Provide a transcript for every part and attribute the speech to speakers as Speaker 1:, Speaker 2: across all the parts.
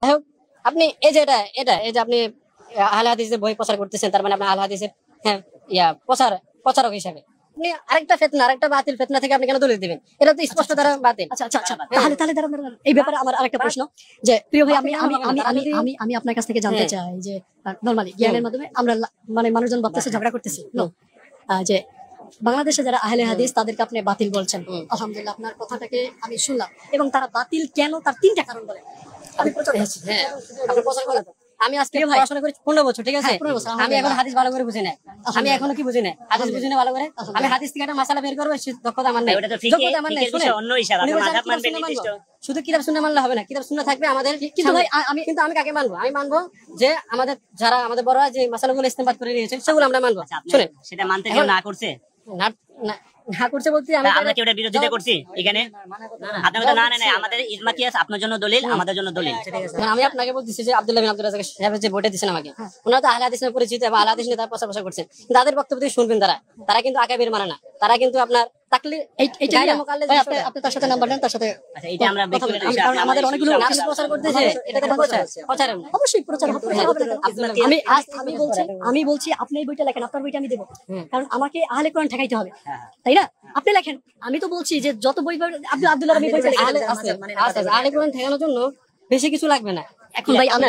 Speaker 1: যাই হোক, আপনি এই যে এই যে আপনি আহলে হাদিসের বই প্রচার করতেছেন, তার মানে আপনি আহলে হাদিসের হ্যাঁ প্রচারক হিসাবে আপনি আরেকটা বাতিল ফিতনা থেকে আপনি কেন দলিল দিবেন? এটা তো স্পষ্ট দ্বারা বাতিল।
Speaker 2: আচ্ছা আচ্ছা আচ্ছা, তাহলে দাঁড়ান, এই ব্যাপারে আমার আরেকটা প্রশ্ন, যে প্রিয় ভাই, আমি আমি আমি আমি আমি আমি আপনার কাছ থেকে জানতে চাই যে নরমালি জ্ঞানের মাধ্যমে আমরা মানে মানুষজন ভাবতেছে ঝগড়া করতেছি, যে বাংলাদেশে যারা আহলে হাদিস তাদেরকে আপনি বাতিল বলছেন। আলহামদুলিল্লাহ, আপনার কথাটাকে আমি শুনলাম, এবং তারা বাতিল কেন তার তিনটা কারণ বলেন। আমি প্রচার করছি।
Speaker 1: হ্যাঁ, আপনি প্রচার করেন। আমি আজকে পড়াশোনা করি 15 বছর, ঠিক আছে? আমি এখন হাদিস ভালো করে বুঝি না। আমি এখনো কি বুঝি না? হাদিস বুঝি না ভালো করে। আমি হাদিস থেকে একটা মাসালা বের করব, সে দক্ষতা আমার নাই। দক্ষতা আমার নাই। শুনে অন্য ইশারা মাযহাব মানবেন নির্দিষ্ট। শুধু কিতাব সুন্নাহ মানলে হবে না। কিতাব সুন্নাহ থাকবে আমাদের। কিন্তু ভাই আমি কাকে মানবো? আমি মানবো যে আমাদের বড়রা যে মাসালাগুলো ইস্তেমবাদ করে নিয়েছে সেগুলো আমরা মানবো। শুনেন,
Speaker 3: সেটা মানতে কেউ না করছে,
Speaker 1: না করছে বলতে
Speaker 3: আমরা কি ওটা বিরোধিতা করছি এখানে? আপনি তো না আমাদের ইজমা কি আছে? আপনার জন্য দলিল, আমাদের জন্য দলিল।
Speaker 1: আমি আপনাকে বলতেছি যে আব্দুল্লাহ বিন আব্দুর রাজ্জাক সাহেব যে বইটা দিয়েছেন আমাকে, ওনারা তো আহলে হাদিস নামে পরিচিত এবং আহলে হাদিস নিয়ে তারা প্রচার করছেন। তাদের বক্তব্য দিয়ে শুনবেন, তারা কিন্তু আকাবির মানে না, তারা কিন্তু আপনার তাকলিদ আপনি তার সাথে নাম্বার নেন, তার সাথে
Speaker 3: আচ্ছা এটা আমরা
Speaker 1: কারণ আমাদের অনেকগুলো প্রচার করতেছে, এটা তো প্রচার
Speaker 2: অবশ্যই প্রচার হবে। আমি বলছি আপনি এই বইটা লেখেন, আপনার বইটা আমি দেবো, কারণ আমাকে আহলে কোরআন ঠেকাইতে হবে, তাই না? আপনি লেখেন, আমি তো বলছি যে যত বই আব্দুল্লাহ রবি বই
Speaker 1: আহলে কোরআন ঠেকানোর জন্য বেশি কিছু লাগবে না।
Speaker 2: এখন ভাই আমরা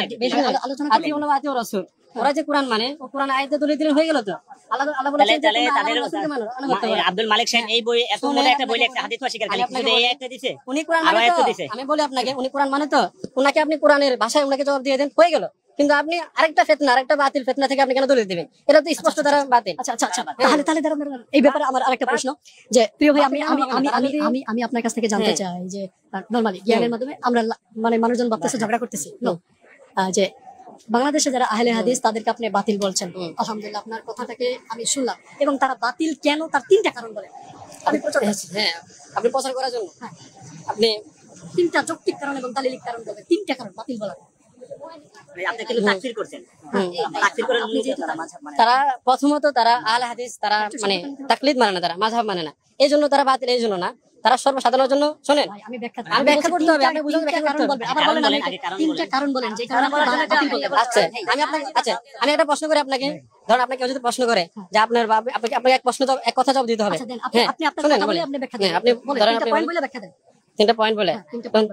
Speaker 2: আলোচনা করি
Speaker 1: আতিউল্লাহ রাসূল, ওরা যে কোরআন মানে ও কোরআন আয়াতে দলিল দিলে হয়ে গেল তো। আল্লাহ বলেছেন যে
Speaker 3: আব্দুল মালিক সাহেব এই বই এত বড় একটা বই লিখছে, হাদিস অস্বীকার করে শুধু এই একটা দিছে।
Speaker 1: উনি কোরআন মানে তো, আমি বলি আপনাকে, উনি কোরআন মানে তো, উনাকে আপনি কোরআনের ভাষায় উনাকে জবাব দিয়ে দেন, হয়ে গেল। কিন্তু আপনি আরেকটা বাতিল ফিতনা থেকে আপনি কেন দলিল দিবেন? এটা তো স্পষ্ট দ্বারা বাতিল।
Speaker 2: আচ্ছা আচ্ছা আচ্ছা, তাহলে দাঁড়ান, এই ব্যাপারে আমার আরেকটা প্রশ্ন, যে প্রিয় ভাই, আমি আপনার কাছ থেকে জানতে চাই যে নরমালি জ্ঞানের মাধ্যমে আমরা মানে মানুষজন ভাবতেছে ঝগড়া করতেছি, যে বাংলাদেশে যারা আহলে হাদিস তাদেরকে আপনি বাতিল বলছেন। আলহামদুলিল্লাহ, আপনার কথাটাকে আমি শুনলাম, এবং তারা বাতিল কেন তার তিনটা কারণ বলেন। আমি প্রচার করছি।
Speaker 1: হ্যাঁ, আপনি প্রচার করার জন্য আপনি
Speaker 2: তিনটা যৌক্তিক কারণ এবং দালিলিক কারণ বলেন, তিনটা কারণ বাতিল বলার।
Speaker 3: আপনি কিন্তু তাকফির করছেন। তাকফির করার মূল তারা মাযহাব মানে।
Speaker 1: তারা প্রথমত তারা আহলে হাদিস, তারা মানে তাকলিদ মানে না, তারা মাযহাব মানে না। এই জন্য তারা বাতিল, এই জন্য না, তারা সর্বসাধারণের জন্য। শুনেন,
Speaker 2: আমি
Speaker 1: ব্যাখ্যা করতে হবে, আপনি বুঝুন ব্যাখ্যা করতে হবে।
Speaker 2: আবার বলেন, তিনটা কারণ বলেন যে কারণ বাতিল বলেন।
Speaker 1: আচ্ছা, আমি একটা প্রশ্ন করে আপনাকে, ধরুন আপনাকে কেউ যদি প্রশ্ন করে যে আপনাকে এক কথা জবাব দিতে হবে।
Speaker 2: আপনি আপনার কথা বলে আপনি ব্যাখ্যা দেন।
Speaker 1: আপনি ধরেন
Speaker 2: আপনি পয়েন্ট বলে ব্যাখ্যা দেন।
Speaker 1: তিনটা পয়েন্ট বলে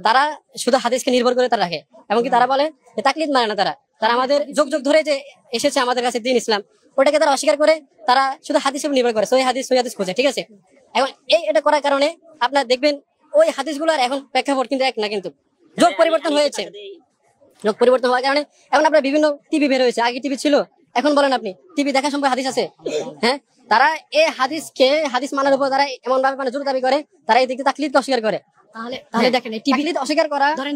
Speaker 1: তারা শুধু হাদিসকে নির্ভর করে তারা রাখে, এমনকি তারা বলে যে তাকলিদ মানে না, তারা আমাদের যুগ যুগ ধরে যে এসেছে আমাদের কাছে দ্বীন ইসলাম, ওটাকে তারা অস্বীকার করে, তারা শুধু হাদিসের উপর নির্ভর করে, সহি হাদিস খোঁজে, ঠিক আছে? এখন এটা করার কারণে আপনার দেখবেন ওই হাদিসগুলো আর এখন প্রেক্ষাপট কিন্তু এক না, কিন্তু যুগ পরিবর্তন হয়েছে। যুগ পরিবর্তন হওয়ার কারণে এখন আপনার বিভিন্ন টিভি বের হয়েছে, আগে টিভি ছিল, এখন বলেন আপনি টিভি দেখা সম্পর্কে হাদিস আছে? হ্যাঁ, তারা এই হাদিস মানার উপর তারা এমন ভাবে মানে জোর দাবি করে, তারা এই দিকে তাকলিদ অস্বীকার করে।
Speaker 2: তাহলে দেখেন, এই টিভি
Speaker 1: অস্বীকার করা,
Speaker 2: ধরেন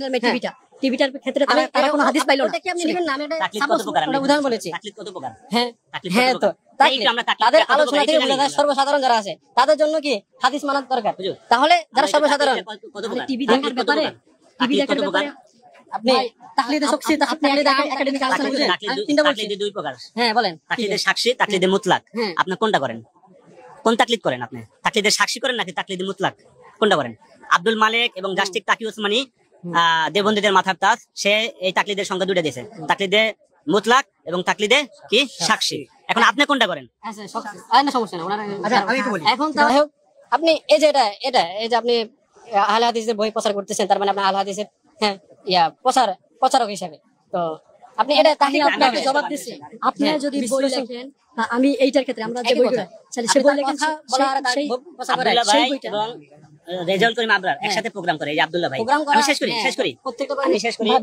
Speaker 2: টিভিটার ক্ষেত্রে তারা কোনো হাদিস পাইলো না,
Speaker 1: কি আপনি নেবেন না? আমি
Speaker 3: একটা
Speaker 1: উদাহরণ বলেছি।
Speaker 3: তাকলিদ কত প্রকার?
Speaker 1: হ্যাঁ, তো তাদের আলোচনা থেকে বোঝা যায় সর্বসাধারণ যারা আছে তাদের জন্য কি হাদিস মানার দরকার। তাহলে যারা সর্বসাধারণ
Speaker 2: টিভি দেখার ব্যাপারে
Speaker 1: আপনি তাকলিদে শখসি, তাকলিদে একাডেমিক আলোচনা বুঝেন?
Speaker 3: তাকলিদে দুই প্রকার।
Speaker 1: হ্যাঁ, বলেন।
Speaker 3: তাকলিদে সাক্ষী, তাকলিদে মুতলাক। আপনি কোনটা করেন? কোন তাকলিদ করেন আপনি? তাকলিদে সাক্ষী করেন নাকি তাকলিদে মুতলাক? কোনটা করেন? আব্দুল মালিক এবং জাস্টিক তাকি ওসমানী দেবন্দীদের মাথার তাজ, সে এই তাকলিদের সংখ্যা দুইটা দিয়েছে, তাকলিদে মুতলাক এবং তাকলিদে কি সাক্ষী। এখন আপনি কোনটা করেন?
Speaker 1: সমস্যা না, এখন আপনি এই যে আপনি আহলে হাদিসের বই প্রচার করতেছেন, তার মানে আপনি আহলে হাদিসের প্রচারক হিসাবে, তো আপনি এটা
Speaker 2: আপনাকে জবাব দিচ্ছি। আপনি যদি বই লেখেন, আমি এইটার ক্ষেত্রে আমরা যে বইটা সে বই লেখেন,
Speaker 3: আব্দুল্লাহ ভাই এবং রেজাউল করিম আবরার একসাথে প্রোগ্রাম করে। এই আব্দুল্লাহ ভাই, আমি শেষ করি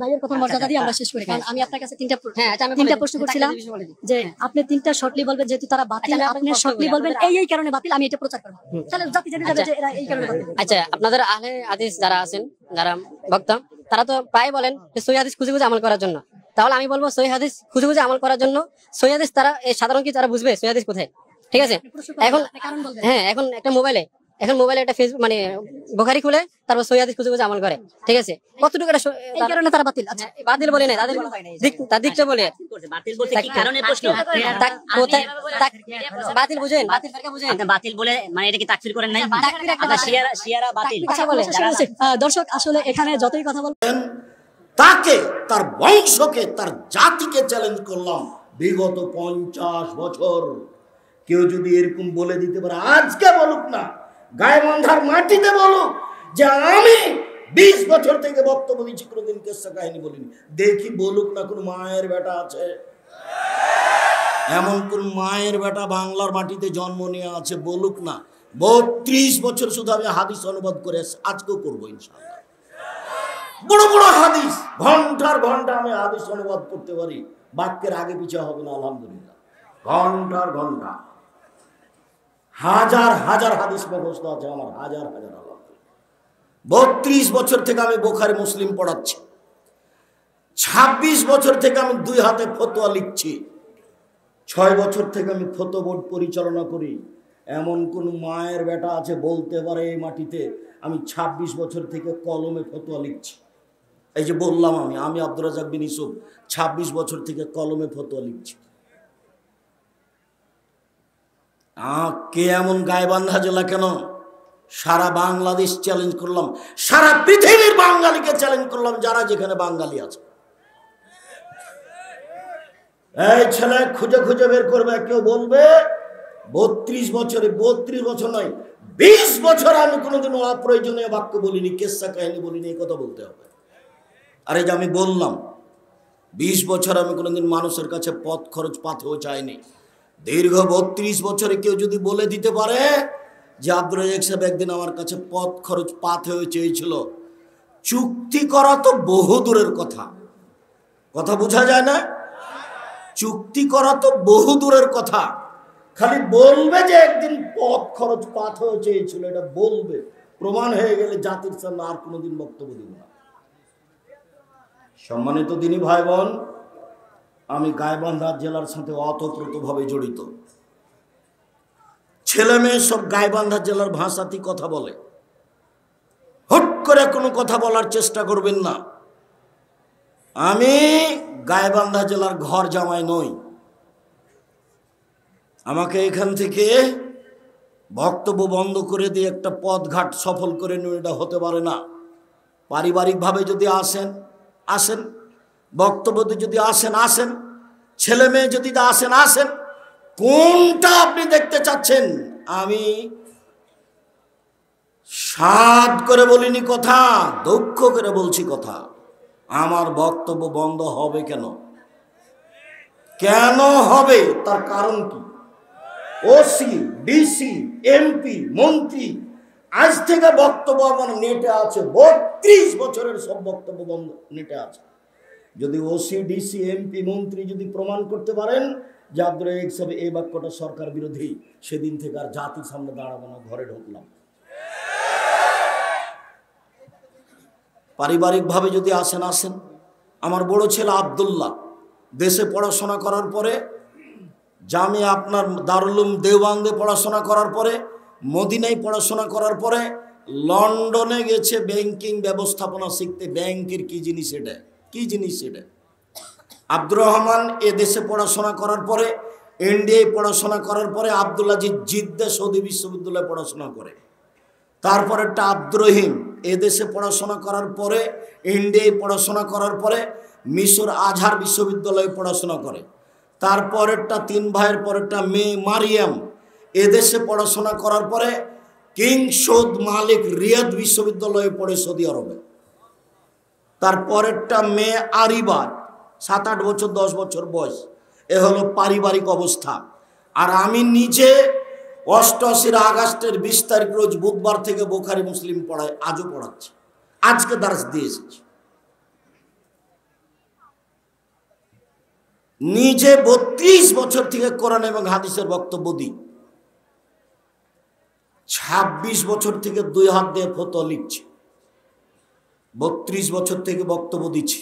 Speaker 2: ভাইয়ের কথা মর্যাদা দিয়ে আমরা শেষ করি, কারণ আমি আপনার কাছে তিনটা প্রশ্ন করছিলাম, যে আপনি তিনটা শর্টলি বলবেন, যেহেতু তারা বাতিল, আপনি শর্টলি বলবেন এই কারণে বাতিল, আমি এটা প্রচার করব। তাহলে জাতি জাতি যাবে যে এরা এই কারণে বাতিল।
Speaker 1: আচ্ছা, আপনাদের আহলে হাদিস যারা আছেন, যারা বক্তা, তারা তো প্রায় বলেন যে সহিহ হাদিস খুঁজে আমল করার জন্য। তাহলে আমি বলবো সহিহ হাদিস খুঁজে আমল করার জন্য সহিহ হাদিস তারা সাধারণ কি তারা বুঝবে সহিহ হাদিস কোথায়? ঠিক আছে, এখন একটা মোবাইলে একটা ফেসবুক মানে বুখারী খুলে তারপর সহিহ হাদিস খুঁজে আমল করে, ঠিক আছে? কতটুকু
Speaker 2: এই কারণে তারা বাতিল? আচ্ছা,
Speaker 1: বাতিল বলে না, তার দিকটা বলে
Speaker 3: বাতিল বলতে কি কারণে প্রশ্ন?
Speaker 1: বাতিল বুঝেন, বাতিল ফেরকা বুঝেন?
Speaker 3: আপনি বাতিল বলে মানে এটা কি তাকফির করেন নাই? শিয়ারা বাতিল।
Speaker 2: দর্শক আসলে এখানে যতই কথা বলেন
Speaker 4: তাকে, তার বংশকে, তার জাতিকে চ্যালেঞ্জ করলাম বিগত 50 বছর কেউ যদি এরকম বলে দিতে পারে, আজকে বলুক না, গাইবান্ধার মাটিতে বলুক যে আমি 20 বছর থেকে বক্তব্য দিচ্ছি, কোনোদিন কিসসা কাহিনী বলিনি, দেখি বলুক না কোন মায়ের বেটা আছে, এমন কোন মায়ের বেটা বাংলার মাটিতে জন্ম নিয়ে আছে, বলুক না। 32 বছর শুধু আমি হাদিস অনুবাদ করে আজকেও করবো ইনশাআল্লাহ। বড় বড় হাদিস, ঘন্টার ঘন্টা আমি হাদিস অনুবাদ করতে পারি, বাক্যের আগে পিছে হবে না আলহামদুলিল্লাহ। ঘন্টার ঘন্টা, হাজার হাজার হাদিস মুখস্থ আছে আমার, হাজার হাজার। আলহামদুলিল্লাহ 32 বছর থেকে আমি বুখারী মুসলিম পড়াচ্ছি, 26 বছর থেকে আমি 2 হাতে ফতোয়া লিখছি, 6 বছর থেকে আমি ফতোয়া বোর্ড পরিচালনা করি। এমন কোন মায়ের বেটা আছে বলতে পারে এই মাটিতে আমি 26 বছর থেকে কলমে ফতোয়া লিখছি? এই যে বললাম আমি আব্দুর রাজ্জাক বিন ইউসুফ 26 বছর থেকে কলমে ফতোয়া লিখছি। কে এমন? গাইবান্ধা জেলা কেন, সারা বাংলাদেশ চ্যালেঞ্জ করলাম, সারা পৃথিবীর বাঙালিকে চ্যালেঞ্জ করলাম, যারা যেখানে বাঙালি আছে। এই ছেলে খুঁজে খুঁজে বের করবে, কেউ বলবে 32 বছরে, 32 বছর নয় 20 বছর আমি কোনোদিন অপ্রয়োজনীয় বাক্য বলিনি, কিসসা কাহিনী বলিনি, এই কথা বলতে হবে। আরে যে আমি বললাম 20 বছর আমি কোনোদিন মানুষের কাছে পথ খরচ পাথেও চাইনি। দীর্ঘ 32 বছরে কেউ যদি বলে দিতে পারে যে আব্দুর রাজ্জাক সাহেব একদিন আমার কাছে পথ খরচ পাথেও চেয়েছিল, চুক্তি করা তো বহু দূরের কথা, কথা বোঝা যায় না? চুক্তি করা তো বহু দূরের কথা, খালি বলবে যে একদিন পথ খরচ পাথেও চেয়েছিল, এটা বলবে, প্রমাণ হয়ে গেলে জাতির সামনে আর কোনোদিন বক্তব্য দিব না। সম্মানিত দিনী ভাই বোন, আমি গাইবান্ধা জেলার সাথে ওতপ্রোতভাবে জড়িত। ছেলে মেয়ে সব গাইবান্ধা জেলার ভাষাতেই কথা বলে, হুট করে কোনো কথা বলার চেষ্টা করবেন না। আমি গাইবান্ধা জেলার ঘর জামাই নই। আমাকে এখান থেকে বক্তব্য বন্ধ করে দিয়ে একটা পথঘাট সফল করে নিয়ে এটা হতে পারে না। পারিবারিকভাবে যদি আসেন আসেন, বক্তব্যতে যদি আসেন আসেন, ছেলে মেয়ে যদি আসেন আসেন, কোনটা আপনি দেখতে চাচ্ছেন? আমি সাদ করে বলিনি কথা, দুঃখ করে বলছি কথা। আমার বক্তব্য বন্ধ হবে কেন? কেন হবে? তার কারণ কি? ওসি, ডিসি, এমপি, মন্ত্রী, আজ থেকে বক্তব্য আমার নেটে আছে, 32 বছরের সব বক্তব্য বন্ধ নেটে আছে। যদি ওসি, ডিসি, এমপি, মন্ত্রী যদি প্রমাণ করতে পারেন যে আব্দুর রাজ্জাক সাহেব এই বাক্যটা সরকার বিরোধী, সেদিন থেকে আর জাতির সামনে দাঁড়াবো না, ঘরে ঢুকলাম। পারিবারিকভাবে যদি আসেন আসেন। আমার বড় ছেলে আব্দুল্লাহ দেশে পড়াশোনা করার পরে, জামিয়া আপনার দারুল উলুম দেওবন্দে পড়াশোনা করার পরে, মদিনায় পড়াশোনা করার পরে লন্ডনে গেছে ব্যাংকিং ব্যবস্থাপনা শিখতে। ব্যাংকের কি জিনিস এটা, কি জিনিস এটা। আব্দুর রহমান এ দেশে পড়াশোনা করার পরে, ইন্ডিয়ায় পড়াশোনা করার পরে, আব্দুল আজিজ জিদ্দা সৌদি বিশ্ববিদ্যালয়ে পড়াশোনা করে। তারপরেরটা আব্দুর রহিম এ দেশে পড়াশোনা করার পরে, ইন্ডিয়ায় পড়াশোনা করার পরে মিশর আজহার বিশ্ববিদ্যালয়ে পড়াশোনা করে। তারপরেরটা 3 ভাইয়ের পরেরটা মেয়ে মারিয়াম এদেশে পড়াশোনা করার পরে কিং সৌদ মালিক রিয়াদ বিশ্ববিদ্যালয়ে পড়ে সৌদি আরবে। তারপরেরটা মেয়ে আরিবা 7-8 বছর 10 বছর বয়স। এ হলো পারিবারিক অবস্থা। আর আমি নিজে 88 আগস্টের 20 তারিখ রোজ বুধবার থেকে বুখারী মুসলিম পড়াই, আজও পড়াচ্ছি, আজকে দার্স দিয়ে এসেছি। নিজে 32 বছর থেকে কোরআন এবং হাদিসের বক্তব্য দিই। 26 বছর থেকে 2 হাত দিয়ে ফতোয়া লিখছি। 32 বছর থেকে বক্তব্য দিচ্ছি।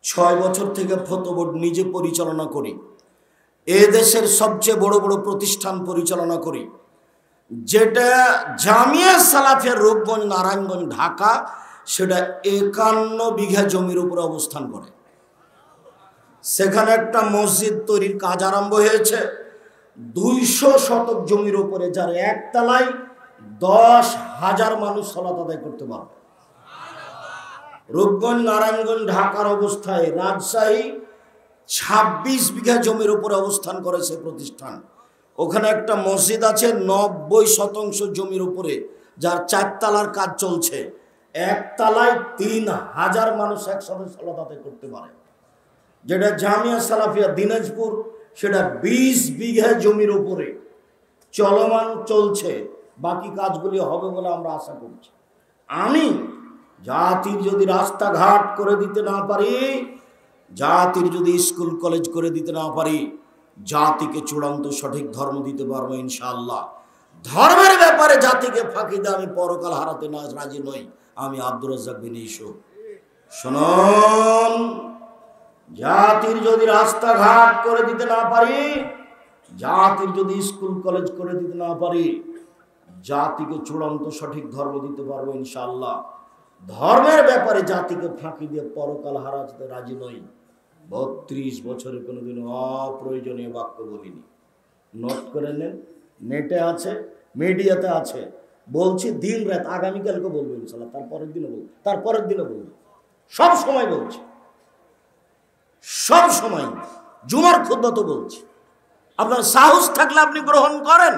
Speaker 4: 6 বছর থেকে ফতোয়া বোর্ড নিজে পরিচালনা করি। এ দেশের সবচেয়ে বড় বড় প্রতিষ্ঠান পরিচালনা করি, যেটা জামিয়া সালাফিয়া রূপগঞ্জ নারায়ণগঞ্জ ঢাকা, সেটা 51 বিঘা জমির উপরে অবস্থান করে। সেখানে একটা মসজিদ তৈরির কাজ আরম্ভ হয়েছে 200 শতক জমির উপরে, যার একতলায় 10,000 মানুষ সালাত আদায় করতে পারবে। রূপগঞ্জ, নারায়ণগঞ্জ, ঢাকার অবস্থায় রাজশাহী 26 বিঘা জমির উপরে অবস্থান করেছে প্রতিষ্ঠান। ওখানে একটা মসজিদ আছে 90% জমির উপরে, যার 4 তলার কাজ চলছে। 1 তলায় 3000 মানুষ একসাথে সালাত আদায় করতে পারে। যেটা জামিয়া সালাফিয়া দিনাজপুর, সেটা 20 বিঘা জমির উপরে চলমান চলছে। বাকি কাজগুলি হবে বলে আমরা আশা করছি। আমি জাতির যদি রাস্তাঘাট করে দিতে না পারি, জাতির যদি স্কুল কলেজ করে দিতে না পারি, জাতিকে চূড়ান্ত সঠিক ধর্ম দিতে পারবো ইনশাআল্লাহ। ধর্মের ব্যাপারে জাতিকে ফাঁকি দিয়ে আমি পরকাল হারাতে না রাজি নই। আমি আব্দুর রাজ্জাক বিন ইউসুফ। শুনুন, জাতির যদি রাস্তাঘাট করে দিতে না পারি, জাতির যদি স্কুল কলেজ করে দিতে না পারি, জাতিকে চূড়ান্ত সঠিক ধর্ম দিতে পারবো ইনশাআল্লাহ। ধর্মের ব্যাপারে জাতিকে ফাঁকি দিয়ে পরকাল হারাতে রাজি নই। 32 বছরে কোনোদিন অপ্রয়োজনীয় বাক্য বলিনি। নোট করে নেন, নেটে আছে, মিডিয়াতে আছে। বলছি দিন রাত, আগামীকালকে বলবো ইনশাআল্লাহ, তারপরের দিনও বলবো, তারপরের দিনও বলবো, সব সময় বলছি, সব সময়। জুমার খুতবা তো বলছি। আপনার সাহস থাকলে আপনি গ্রহণ করেন।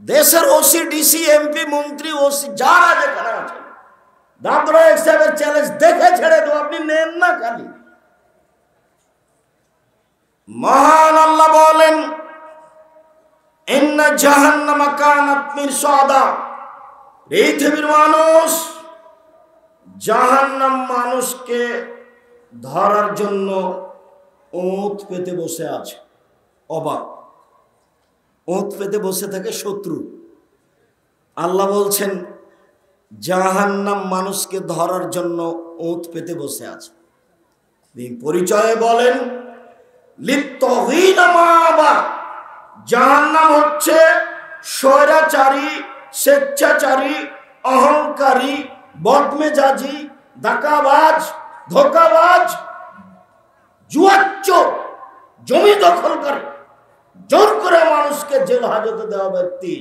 Speaker 4: দেশের ওসি, ডিসি, এমপি, মন্ত্রী, ওসি যারা যেখানে আছেন, দাদরা সাহেবের চ্যালেঞ্জ দেখে ছেড়ে দেবো, আপনি নেন না খালি। মহান আল্লাহ বলেন, ইন্না জাহান্নামা কানাত মিরসাদা। পৃথিবীর মানুষ, জাহান্নাম মানুষকে ধরার জন্য ওঁত পেতে বসে আছে। অবাক, ওঁত পেতে বসে থাকে শত্রু। আল্লাহ বলছেন জাহান্নাম মানুষকে ধরার জন্য ওঁত পেতে বসে আছে। পরিচয়ে বলেন লিত্তগীনা মাআবা। জাহান্নাম হচ্ছে স্বৈরাচারী, স্বেচ্ছাচারী, অহংকারী, বদমেজাজি, ডাকাবাজ, ধোঁকাবাজ, জুয়াচ্চোর, জমি দখলকারী, জোর করে মানুষকে জেল হাজতে দেওয়া ব্যক্তি,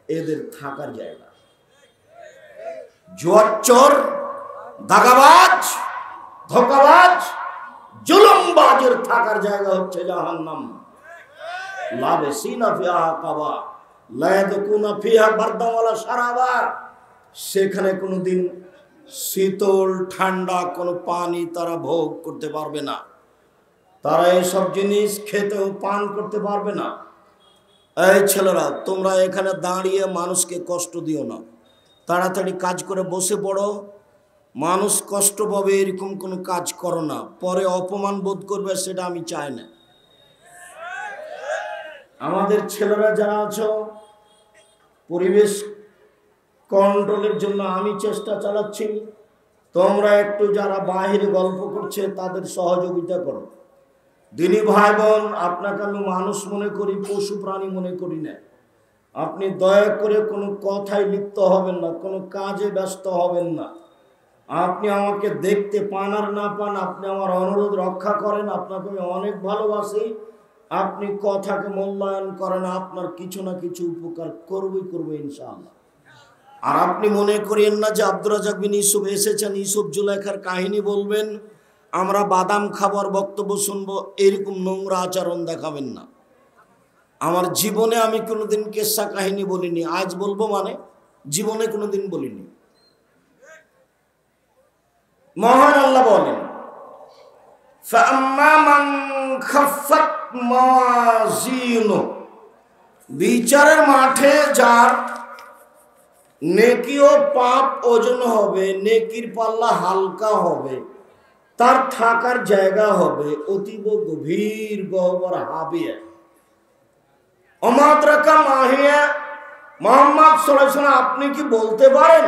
Speaker 4: এদের থাকার জায়গা। জুয়াচ্চোর, দাগাবাজ, ধোঁকাবাজ, জুলুমবাজের থাকার জায়গা হচ্ছে জাহান্নাম। লাবিসিনা ফিহা কাবা লা ইয়াযকুনা ফিহা বারদান ওয়ালা শারাবা। সেখানে কোনোদিন শীতল ঠান্ডা কোনো পানি তারা ভোগ করতে পারবে না। তারা এসব জিনিস খেতেও পান করতে পারবে না। এই ছেলেরা, তোমরা এখানে দাঁড়িয়ে মানুষকে কষ্ট দিও না, তাড়াতাড়ি কাজ করে বসে পড়ো। মানুষ কষ্ট পাবে এরকম কোনো কাজ করো না, পরে অপমান বোধ করবে, সেটা আমি চাই না। আমাদের ছেলেরা যারা আছো, পরিবেশ কন্ট্রোলের জন্য আমি চেষ্টা চালাচ্ছি। তোমরা একটু যারা বাহিরে গল্প করছে তাদের সহযোগিতা করো। দিনী ভাই বোন, আপনাকে আমি মানুষ মনে করি, পশু প্রাণী মনে করি না। আপনি দয়া করে কোনো কথায় লিপ্ত হবেন না, কোনো কাজে ব্যস্ত হবেন না। আপনি আমাকে দেখতে পান আর না পান, আপনি আমার অনুরোধ রক্ষা করেন। আপনাকে আমি অনেক ভালোবাসি। আপনি কথাকে মূল্যায়ন করেন, আপনার কিছু না কিছু উপকার করবই করবো ইনশাআল্লাহ। আর আপনি মনে করেন না যে আব্দুর রাজ্জাক বিন ইউসুফ এসেছেন ইউসুফ জুলাইখার কাহিনী বলবেন, আমরা বাদাম খাবার বক্তব্য শুনবো, এরকম নোংরা আচরণ দেখাবেন না। আমার জীবনে আমি কোনোদিন কেসা কাহিনী বলিনি, আজ বলবো মানে জীবনে কোনোদিন বলিনি। মহান আল্লাহ বলেন, ফাআম্মা মান খাফফাত মাওয়াজিনুহু। বিচারের মাঠে যার নেকি ও পাপ ওজন হবে, নেকির পাল্লা হালকা হবে, তার থাকার জায়গা হবে অতীব গভীর গহ্বর হাবিয়া। অমাদ্রাকা মাহিয়া। মুহাম্মদ সাল্লাল্লাহু আলাইহি ওয়াসাল্লাম, আপনি কি বলতে পারেন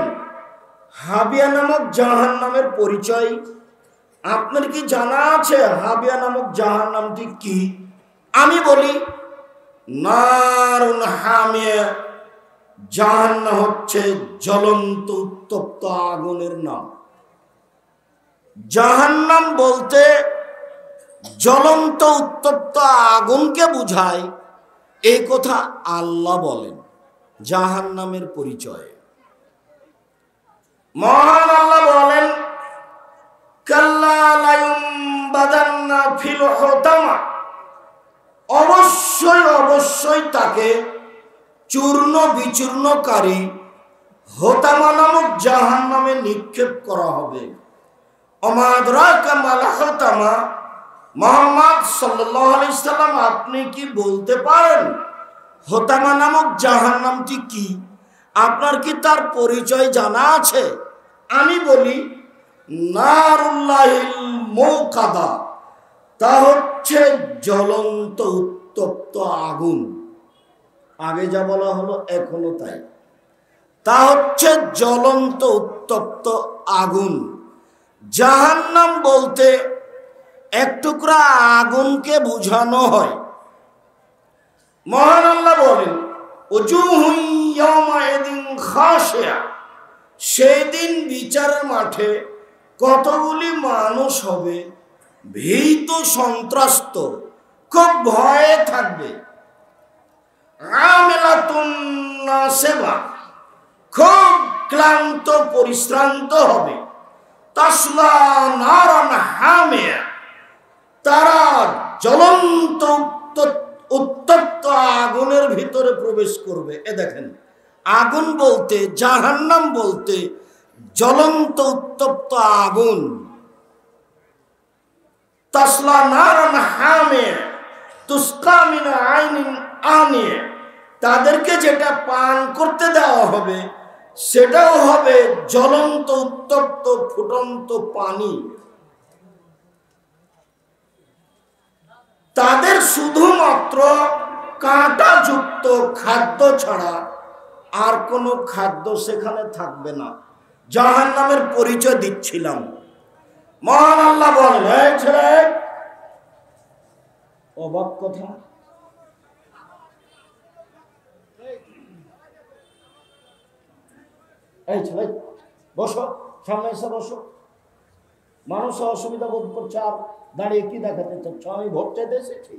Speaker 4: হাবিয়া নামক জাহান্নামের পরিচয়? আপনার কি জানা আছে হাবিয়া নামক জাহান্নামটি কি? আমি বলি নারুন হামিয়া। জাহান্নাম হচ্ছে জ্বলন্ত উত্তপ্ত আগুনের নাম। জাহান্নাম বলতে জ্বলন্ত উত্তপ্ত আগুনকে বুঝায়, এই কথা আল্লাহ বলেন জাহান্নামের পরিচয়। মহান আল্লাহ বলেন কাল্লা লায়ুমবাদান্না ফিল হুতামা, অবশ্যই অবশ্যই তাকে চূর্ণ বিচূর্ণকারী হোতামা নামক জাহান্নামে নিক্ষেপ করা হবে। ওমা আদরাকা মাল হোতামা, মুহাম্মদ সাল্লাল্লাহু আলাইহি সাল্লাম আপনি কি বলতে পারেন হোতামা নামক জাহান্নামটি কি? আপনার কি তার পরিচয় জানা আছে? আমি বলি নারুল্লাহিল মুকাদা, তা হচ্ছে জ্বলন্ত উত্তপ্ত আগুন। আগে যা বলা হলো এখনো তাই, তা হচ্ছে জ্বলন্ত উত্তপ্ত আগুন। জাহান্নাম বলতে এক টুকরা আগুনকে বোঝানো হয়। মহান আল্লাহ বলেন উজুহুন ইয়াওমাইদিন খাশিয়া, সেই দিন বিচারের মাঠে কতগুলি মানুষ হবে ভীত সন্ত্রস্ত, খুব ভয়ে থাকবে। আমিলাতুন নাসিবা, খুব ক্লান্ত পরিশ্রান্ত হবে। তাসলা নারান হামিয়া, তারা জ্বলন্ত উত্তপ্ত আগুনের ভিতরে প্রবেশ করবে। এ দেখেন, আগুন বলতে জাহান্নাম বলতে জ্বলন্ত উত্তপ্ত আগুন। তাসলা নারান হামিয়া তুসকা মিন আইনিন আনিয়া, তাদেরকে যেটা পান করতে দেওয়া হবে সেটাও হবে জ্বলন্ত উত্তপ্ত ফুটন্ত পানি। তাদের শুধুমাত্র কাঁটাযুক্ত খাদ্য ছাড়া আর কোনো খাদ্য সেখানে থাকবে না। জাহান্নামের পরিচয় দিচ্ছিলাম। মহান আল্লাহ বলেন, এই ছেলে, অবাক কথা, এই ছেলে বসো, সামনে এসে বসো। মানুষ অসুবিধা বোধ করছে, আর দাঁড়িয়ে কি দেখাতে চাচ্ছ? আমি ভোট চাইতে এসেছি?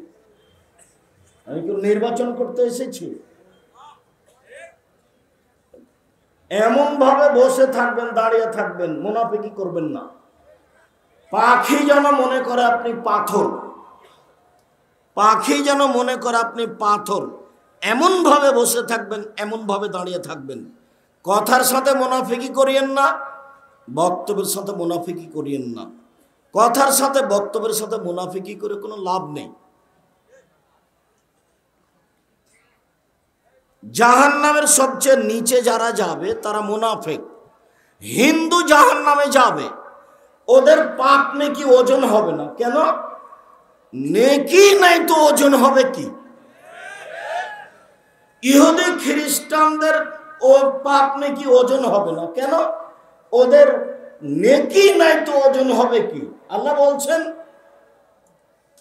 Speaker 4: আমি কেউ নির্বাচন করতে এসেছি? এমন ভাবে বসে থাকবেন, দাঁড়িয়ে থাকবেন, মুনাফিকি করবেন না। পাখি যেন মনে করে আপনি পাথর, পাখি যেন মনে করে আপনি পাথর। এমন ভাবে বসে থাকবেন, এমন ভাবে দাঁড়িয়ে থাকবেন। কথার সাথে মুনাফিকি করিয়েন না, বক্তব্যের সাথে মুনাফিকি করিয়েন না। কথার সাথে বক্তব্যের সাথে মুনাফিকি করে কোনো লাভ নেই। জাহান্নামের সবচেয়ে নিচে যারা যাবে তারা মুনাফিক। হিন্দু জাহান্নামে যাবে, ওদের পাপ নেকি ওজন হবে না। কেন? নেকি নাই তো ওজন হবে কি? ইহুদি খ্রিস্টানদের ও পাপ নেকি ওজন হবে না। কেন? ওদের নেকি নাই তো ওজন হবে কি? আল্লাহ বলছেন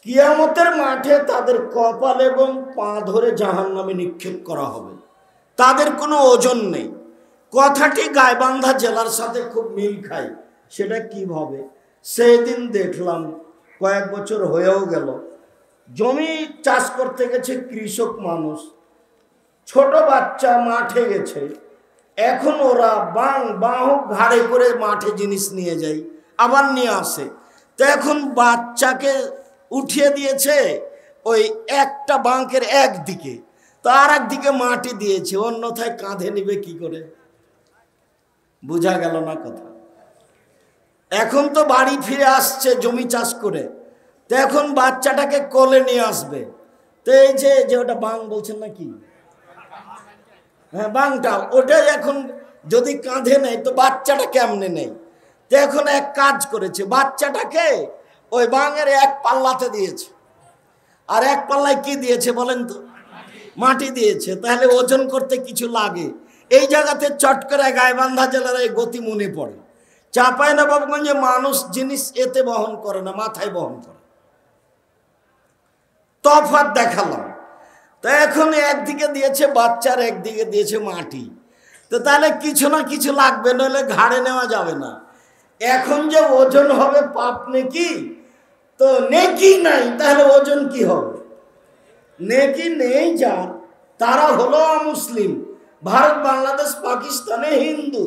Speaker 4: কিয়ামতের মাঠে তাদের কপাল এবং পা ধরে জাহান্নামে নিক্ষেপ করা হবে। তাদের কোনো ওজন নেই। কথাটি গাইবান্ধা জেলার সাথে খুব মিল খায়। সেটা কিভাবে? সেদিন দেখলাম, কয়েক বছর হয়েও গেল, জমি চাষ করতে গেছে কৃষক মানুষ, ছোট বাচ্চা মাঠে গেছে। এখন ওরা বাহক ঘাড়ে করে মাঠে জিনিস নিয়ে যায়, আবার নিয়ে আসে। তো এখন বাচ্চাকে উঠিয়ে দিয়েছে ওই একটা বাঁকের একদিকে, তো আর একদিকে মাটি দিয়েছে, অন্যথায় কাঁধে নিবে কি করে? বোঝা গেল না কথা? এখন তো বাড়ি ফিরে আসছে জমি চাষ করে, তো এখন বাচ্চাটাকে কোলে নিয়ে আসবে। তো এই যে ওটা বাং বলছেন নাকি, হ্যাঁ বাংটা, ওটাই এখন যদি কাঁধে নেই তো বাচ্চাটা কেমনে নেই? তো এখন এক কাজ করেছে, বাচ্চাটাকে ওই বাঙের এক পাল্লাতে দিয়েছে, আর এক পাল্লায় কি দিয়েছে বলেন তো? মাটি দিয়েছে। তাহলে ওজন করতে কিছু লাগে। এই জায়গাতে চট করে গাইবান্ধা জেলার এই গতি মনে পড়ে। চাঁপাইনবাবগঞ্জে মানুষ জিনিস এতে বহন করে না, মাথায় বহন করে। তফাৎ দেখালাম। তো এখন একদিকে দিয়েছে বাচ্চার, একদিকে দিয়েছে মাটি। তো তাহলে কিছু না কিছু লাগবে, নইলে ঘাড়ে নেওয়া যাবে না। এখন যে ওজন হবে পাপ নেকি, তো নেকি নাই, তাহলে ওজন কি হবে? নেকি নেই যার, তারা হলো মুসলিম। ভারত, বাংলাদেশ, পাকিস্তানে হিন্দু,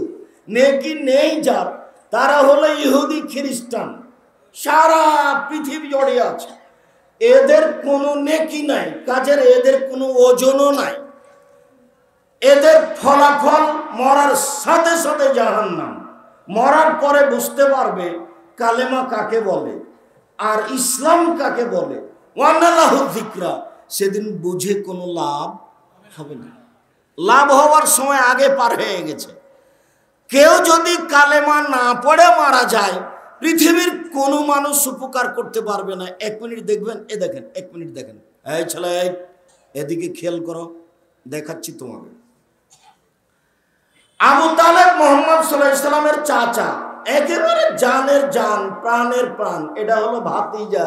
Speaker 4: নেকি নেই যার, তারা হলো ইহুদি খ্রিস্টান, সারা পৃথিবী জড়ে আছে। এদের কোনো নেকি নাই, কাজের এদের কোনো ওজনও নাই। এদের ফলাফল মরার সাথে সাথে জাহান্নাম। মরার পরে বুঝতে পারবে কালেমা কাকে বলে আর ইসলাম কাকে বলে, ওয়ানাল্লাহু যিকরা। সেদিন বুঝে কোনো লাভ হবে না। লাভ হওয়ার সময় আগে পার হয়ে গেছে। কেউ যদি কালেমা না পড়ে মারা যায়, পৃথিবীর কোনো মানুষ উপকার করতে পারবে না। 1 মিনিট দেখবেন, এ দেখেন, 1 মিনিট দেখেন, এই ছেলে এদিকে খেয়াল করো, দেখাচ্ছি তোমাকে। আবু তালেব মুহাম্মদ সাল্লাল্লাহু আলাইহি সাল্লামের চাচা, একেবারে জানের জান, প্রাণের প্রাণ। এটা হলো ভাতিজা,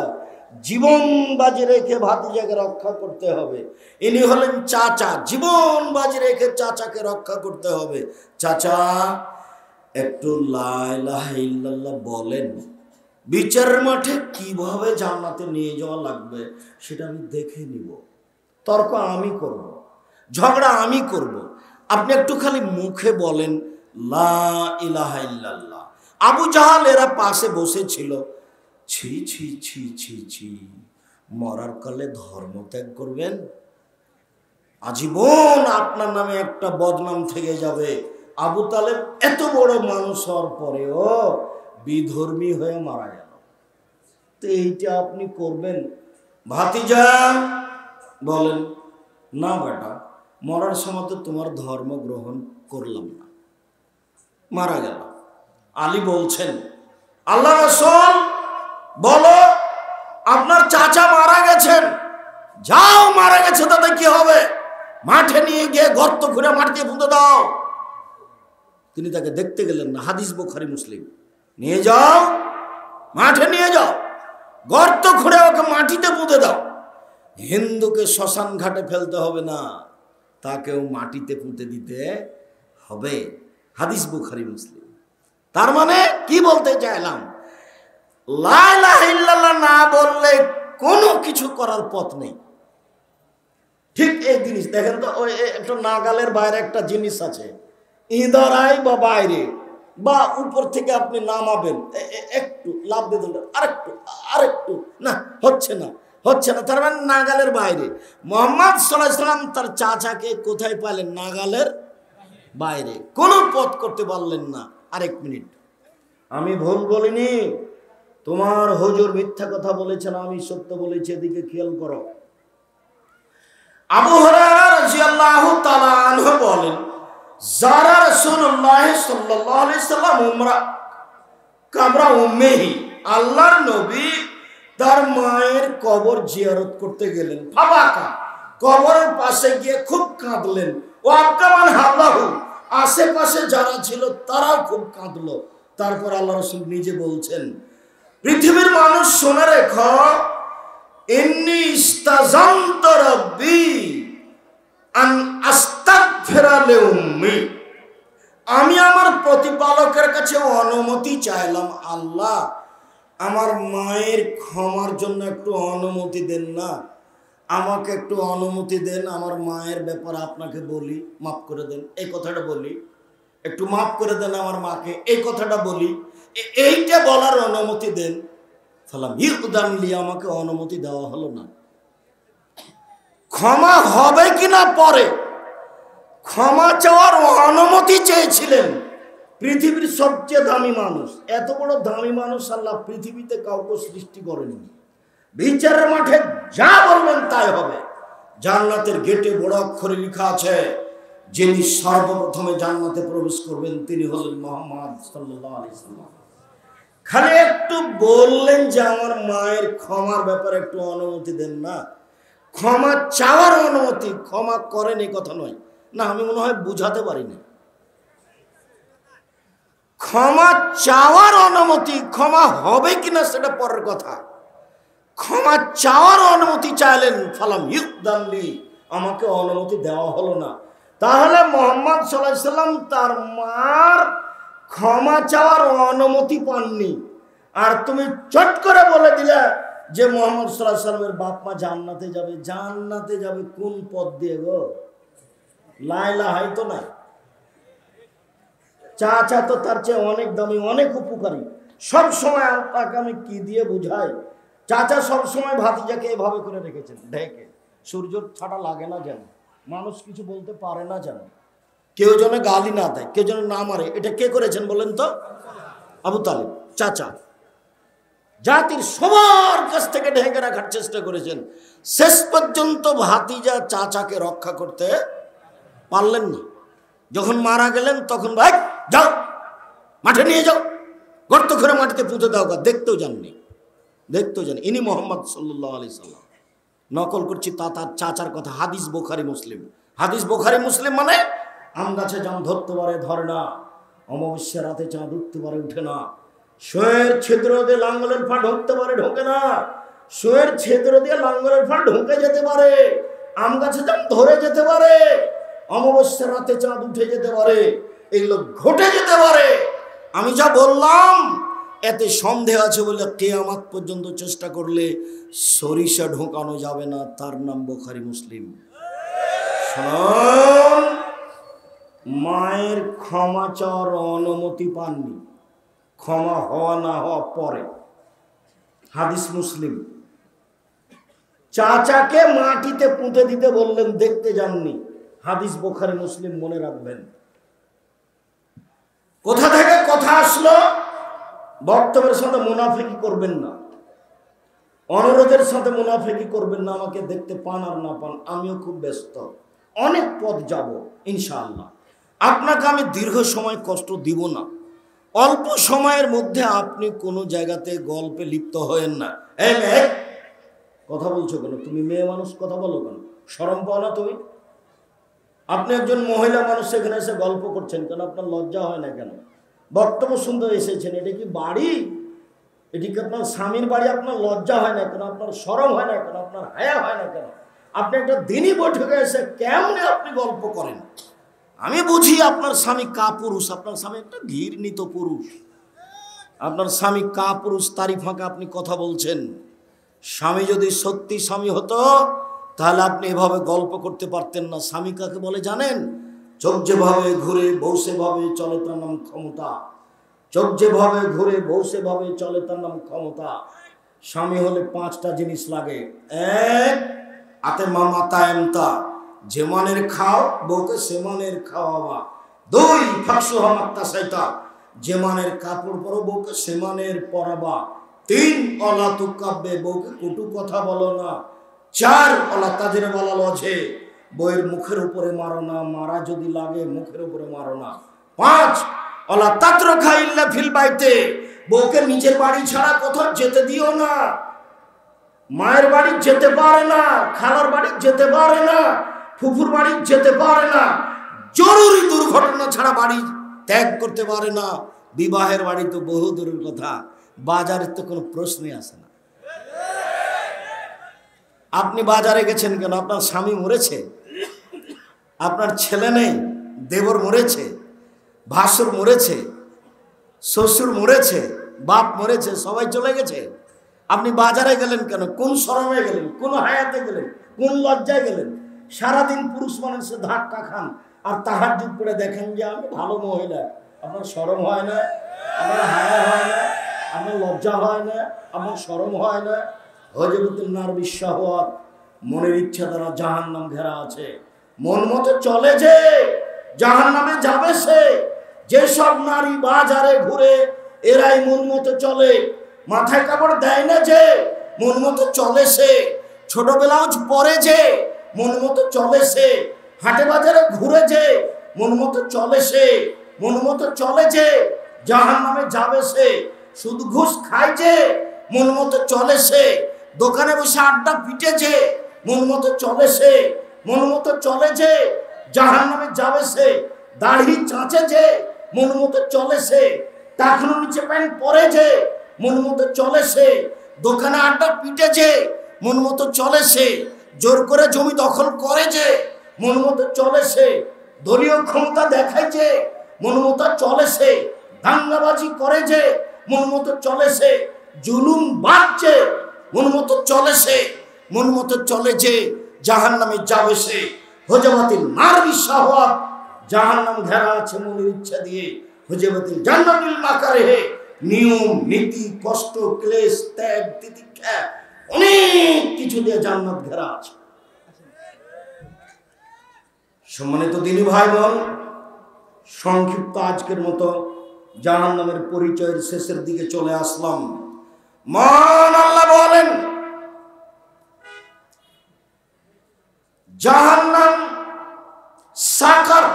Speaker 4: জীবন বাজি রেখে ভাতিজাকে রক্ষা করতে হবে। ইনি হলেন চাচা, জীবন বাজি রেখে চাচাকে রক্ষা করতে হবে। চাচা একটু লা ইলাহা ইল্লাল্লাহ বলেন, বিচারের মাঠে কিভাবে জান্নাতে নিয়ে যাওয়া লাগবে সেটা আমি দেখে নিব। তর্ক আমি করব, ঝগড়া আমি করব, আপনি একটু খালি মুখে বলেন লা ইলাহা ইল্লাল্লাহ। আবু জাহাল এরা পাশে বসেছিল। ছি ছি ছি ছি ছি, মরার কালে ধর্ম ত্যাগ করবেন? আজীবন আপনার নামে একটা বদনাম থেকে যাবে। আবু তালেব এত বড় মানুষ হওয়ার পরেও বিধর্মী হয়ে মারা গেল। তো এইটা আপনি করবেন? ভাতিজা বলেন, না বেটা, মরার সময় তো তোমার ধর্ম গ্রহণ করলাম না। মারা গেল। আলী বলছেন, আল্লাহ রাসূল বলো আপনার চাচা মারা গেছেন, যাও, মারা গেছে তাতে কি হবে, মাঠে নিয়ে গিয়ে গর্ত খুঁড়ে মাটিতে পুঁতে দাও। তিনি তাকে দেখতে গেলেন না, হাদিস বুখারী মুসলিম। নিয়ে যাও, মাঠে নিয়ে যাও, গর্ত খুঁড়ে ওকে মাটিতে পুঁতে দাও। হিন্দুকে শ্মশান ঘাটে ফেলতে হবে না, তাকেও মাটিতে পুঁতে দিতে হবে। হাদিস বুখারী মুসলিম। তার মানে কি বলতে চাইলাম, লা ইলাহা ইল্লাল্লাহ না বললে কোনো কিছু করার পথ নেই। ঠিক এই জিনিস দেখেন তো, ওই একটু নাগালের বাইরে একটা জিনিস আছে, ইদারাই বা বাইরে বা উপর থেকে আপনি নামাবেন, একটু লাভ দিয়ে দিলেন, আরেকটু না, হচ্ছে না, তার মানে নাগালের বাইরে। মুহাম্মদ সাল্লাল্লাহু আলাইহি সাল্লাম তার চাচাকে কোথায় পাইলেন? নাগালের বাইরে, কোনো পথ করতে পারলেন না। আরেক মিনিট, আমি ভুল বলিনি, তোমার হুজুর মিথ্যা কথা বলেছেন, আমি সত্য বলেছি, এদিকে খেয়াল করো। আবু হুরায়রা রাদিয়াল্লাহু তাআলা আনহু বলেন, যারা রাসূলুল্লাহ সাল্লাল্লাহু আলাইহি সাল্লাম উমরা কাবরা উম্মিহি, আল্লাহর নবী তার মায়ের কবর জিয়ারত করতে গেলেন। ফাবাকা, কবরের পাশে গিয়ে খুব কাঁদলেন। ও আবকামান হাওলাহু, আশেপাশে যারা ছিল তারাও খুব কাঁদলো। তারপর আল্লাহ রাসূল নিজে বলছেন, পৃথিবীর মানুষ শুনে রেখো, ইন্নী ইস্তাযানতু রাব্বি আন আস্তাগফিরা লিউম্মি, আমি আমার প্রতিপালকের কাছে অনুমতি চাইলাম, আল্লাহ আমার মায়ের ক্ষমার জন্য একটু অনুমতি দেন না, আমাকে একটু অনুমতি দেন, আমার মায়ের ব্যাপারে আপনাকে বলি, মাফ করে দেন, এই কথাটা বলি, একটু মাফ করে দেন আমার মাকে, এই কথাটা বলি, এইটা বলার অনুমতি দেন। সালাম ইউদানলি, আমাকে অনুমতি দেওয়া হলো না। ক্ষমা হবে কিনা পরে, ক্ষমা চাওয়ার অনুমতি চেয়েছিলেন পৃথিবীর সবচেয়ে দামি মানুষ। এত বড় দামি মানুষ আল্লাহ পৃথিবীতে কাউকে সৃষ্টি করেনি। বিচারের মাঠে যা বলবেন তাই হবে। জান্নাতের গেটে বড় অক্ষরে লেখা আছে, যিনি সর্বপ্রথমে জান্নাতে প্রবেশ করবেন তিনি হলেন মুহাম্মদ সাল্লাল্লাহু আলাইহি সাল্লাম। খালি একটু বললেন যে আমার মায়ের ক্ষমার ব্যাপারে একটু অনুমতি দেন না, ক্ষমা চাওয়ার অনুমতি, ক্ষমা করেন এই কথা নয়। না, আমি মনে হয় বুঝাতে পারিনি। ক্ষমা চাওয়ার অনুমতি, ক্ষমা হবে কিনা সেটা পরের কথা। ক্ষমা চাওয়ার অনুমতি চাইলেন, ফালাম ইউদানলি, আমাকে অনুমতি দেওয়া হলো না। তাহলে মুহাম্মদ সাল্লাল্লাহু আলাইহি সাল্লাম তার মার ক্ষমা চাওয়ার অনুমতি পাননি, আর তুমি চট করে বলে দিলে যে মুহাম্মদ সাল্লাল্লাহু আলাইহি সাল্লামের বাপ মা জান্নাতে যাবে। জান্নাতে যাবে কোন পথ দিয়ে গো? লা ইলাহা তো নাই। চাচা তো তার চেয়ে অনেক দামি, অনেক উপকারী। সব সময় আপনাকে আমি কি দিয়ে বুঝাই, চাচা সব সময় ভাতিজাকে এভাবে করে রেখেছেন ঢেকে, সূর্য ছাড়া লাগে না যেন, মানুষ কিছু বলতে পারে না যেন, কেউ যেন গালি না দেয়, কেউ যেন না মারে। এটা কে করেছেন বলেন তো? আবু তালেব চাচা জাতির সবার কাছ থেকে ঢেকে রাখার চেষ্টা করেছেন। শেষ পর্যন্ত ভাতিজা চাচাকে রক্ষা করতে পারলেন না। যখন মারা গেলেন তখন ভাই যাও মাঠে নিয়ে যাও, গর্ত করে মাটিতে পুঁতে দাও। দেখতেও যাননি, দেখতেও যান। ইনি মোহাম্মদ সাল্লাল্লাহু আলাইহি সাল্লাম। নকল করছি তা তার চাচার কথা। হাদিস বুখারী মুসলিম। হাদিস বুখারী মুসলিম মানে আম গাছে জাম ধরতে পারে ধরে না, অমাবস্যা রাতে চাঁদ উঠতে পারে উঠে না, শোয়ের ছিদ্র দিয়ে লাঙ্গলের ফা ঢুকতে পারে ঢোকে না, শোয়ের ছিদ্র দিয়ে লাঙ্গলের ফা ঢুকে যেতে পারে, আম গাছে জাম ধরে যেতে পারে, অমাবস্যা রাতে চাঁদ উঠে যেতে পারে, এগুলো ঘটে যেতে পারে। আমি যা বললাম এতে সন্দেহ আছে বলে কিয়ামত পর্যন্ত চেষ্টা করলে সরিষা ঢোকানো যাবে না। তার নাম বুখারী মুসলিম। শুনুন, মায়ের ক্ষমা চাওয়ার অনুমতি পাননি, ক্ষমা হওয়া না হওয়া পরে। হাদিস মুসলিম। চাচাকে মাটিতে পুঁতে দিতে বললেন, দেখতে যাননি। হাদিস বুখারী মুসলিম, মনে রাখবেন। কোথা থেকে কথা আসলো? বক্তব্যের সাথে মুনাফিকি করবেন না, অনুরোধের সাথে মুনাফিকি করবেন না। আমাকে দেখতে পান আর না পান, আমিও খুব ব্যস্ত, অনেক পথ যাব ইনশাআল্লাহ। আপনাকে আমি দীর্ঘ সময় কষ্ট দিব না। অল্প সময়ের মধ্যে আপনি কোনো জায়গাতে গল্পে লিপ্ত হয়েন না। এই মেয়ে, কথা বলছো কেন? তুমি মেয়ে মানুষ, কথা বলো কেন? শরম পাও না তুমি? আপনি একজন মহিলা মানুষ, সেখানে এসে গল্প করছেন কেন? আপনার লজ্জা হয় না কেন? বক্তব্য শুনতে এসেছেন, এটা কি বাড়ি? এটি কি আপনার স্বামীর বাড়ি? আপনার লজ্জা হয় না কেন? আপনার শরম হয় না কেন? আপনার হায়া হয় না কেন? আপনি একটা দিনই বৈঠকে এসে কেমনে আপনি গল্প করেন? আমি বুঝি আপনার স্বামী কাপুরুষ, আপনার স্বামী একটা ঘৃণিত পুরুষ, আপনার স্বামী কাপুরুষ, তারই ফাঁকা আপনি কথা বলছেন। স্বামী যদি সত্যি স্বামী হতো তাহলে আপনি এভাবে গল্প করতে পারতেন না। স্বামী কাকে বলে জানেন? চোখ যেভাবে ঘুরে বউ সেভাবে চলে, তার নাম ক্ষমতা। চোখ যেভাবে ঘুরে বউ সেভাবে চলে, তার নাম ক্ষমতা। স্বামী হলে 5টা জিনিস লাগে। এক, আতে মামা তায়েমতা, যে মানের খাও বউকে সে মানের খাওয়াবা। 2, ফাকসু হামাত্তা সাইতা, যে মানের কাপড় পরো বউকে সে মানের পরাবা। 3, অলা তুকাব্বে, বউকে কটু কথা বলো না। 4, অলা তাজের বলা লজে, বউয়ের মুখের উপরে মারো না, মারা যদি লাগে মুখের উপরে মারো না। 5, অলা তাত্র খাইল্লা ফিল বাইতে, বউকে নিজের বাড়ি ছাড়া কোথাও যেতে দিও না। মায়ের বাড়ি যেতে পারে না, খালার বাড়ি যেতে পারে না, ফুফুর বাড়ি যেতে পারে না, জরুরি দুর্ঘটনা ছাড়া বাড়ি ত্যাগ করতে পারে না। বিবাহের বাড়ি তো বহু দূরের কথা, বাজারের তো কোনো প্রশ্নই আসে না। আপনি বাজারে গেছেন কেন? আপনার স্বামী মরেছে, আপনার ছেলে নেই, দেবর মরেছে, ভাসুর মরেছে, শ্বশুর মরেছে, বাপ মরেছে, সবাই চলে গেছে। আপনি বাজারে গেলেন কেন? কোন শরমে গেলেন? কোন হায়াতে গেলেন? কোন লজ্জায় গেলেন? সারাদিন পুরুষ মানুষের ধাক্কা খান আর তাহাজ্জুদ পড়ে দেখেন যে আমি ভালো মহিলা। আপনার শরম হয় না? আপনার হায়া হয় না? আপনার লজ্জা হয় না? আপনার শরম হয় না? হযরতুন নার বিশ্বহওয়াত, মনের ইচ্ছা দ্বারা জাহান্নাম ঘেরা আছে। মন মতো চলে যে জাহান্নামে যাবে সে। যেসব নারী বাজারে ঘুরে এরাই মন মতো চলে। মাথায় কাপড় দেয় না যে, মন মতো চলে সে। ছোট ব্লাউজ পরে যে, মন মতো চলে সে। হাটে বাজারে ঘুরে যে, মন মতো চলে সে। মন মতো চলে যে জাহান্নামে যাবে সে। সুদ ঘুষ খায় যে, মন মতো চলে সে। দোকানে বসে আড্ডা পিটে যে, মন মতো চলে সে। মন মতো চলে যে জাহান্নামে যাবে সে। দাড়ি চাঁচে যে, মন মতো চলে সে। টাকনো নিচে প্যান্ট পরে যে, মন মতো চলে সে। দোকানে আড্ডা পিটে যে, মন মতো চলে সে। জোর করে জমি দখল করে যে, মন মতো চলে সে। দলীয় ক্ষমতা দেখায় যে, মন মতো চলে সে। দাঙ্গাবাজি করে যে, মন মতো চলে সে। জুলুম বাড়ছে, মন মতো চলে সে। মন মতো চলে যে জাহান্নামে যাবে সে। হযরতুন নার বিশ্বহওয়াত, জাহান্নাম ঘেরা আছে মনের ইচ্ছা দিয়ে। হুজবাতিল জান্নাতুল মাকারিহ, নিয়ম নীতি কষ্ট ক্লেশ ত্যাগ তিতিক্ষা অনেক কিছু দিয়ে জান্নাত ঘেরা আছে। সম্মানিত দিনী ভাই বোন, সংক্ষিপ্ত আজকের মতো জাহান্নামের পরিচয়ের শেষের দিকে চলে আসলাম। মহান আল্লাহ বলেন, জাহান্নাম সাকার,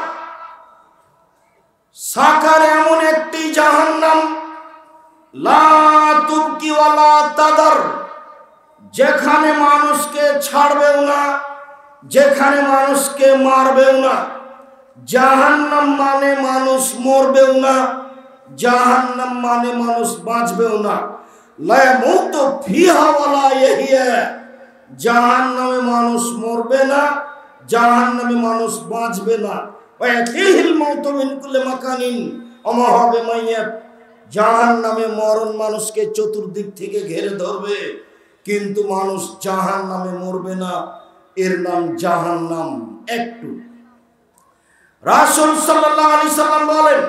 Speaker 4: সাকার এমন একটি জাহান্নাম, লা তুবকি ওয়ালা তাদার, যেখানে মানুষকে ছাড়বেও না, যেখানে মানুষকে মারবেও না। জাহান্নাম মানে মানুষ মরবেও না, জাহান্নাম মানে মানুষ বাঁচবেও না। লা ইয়ামুতু ফিহা ওয়ালা ইয়াহইয়া, জাহান্নামে মানুষ মরবে না, জাহান্নামে মানুষ বাঁচবে না। ওয়া ইয়াতিহিল মাউতু মিন কুল্লি মাকানিন ওয়া মা হুয়া বিমাইয়্যিত, জাহান্নামে মরণ মানুষকে চতুর্দিক থেকে ঘিরে ধরবে, কিন্তু মানুষ জাহান্নামে মরবে না। এর নাম জাহান্নাম। একটু রাসূল সাল্লাল্লাহু আলাইহি সাল্লাম বলেন,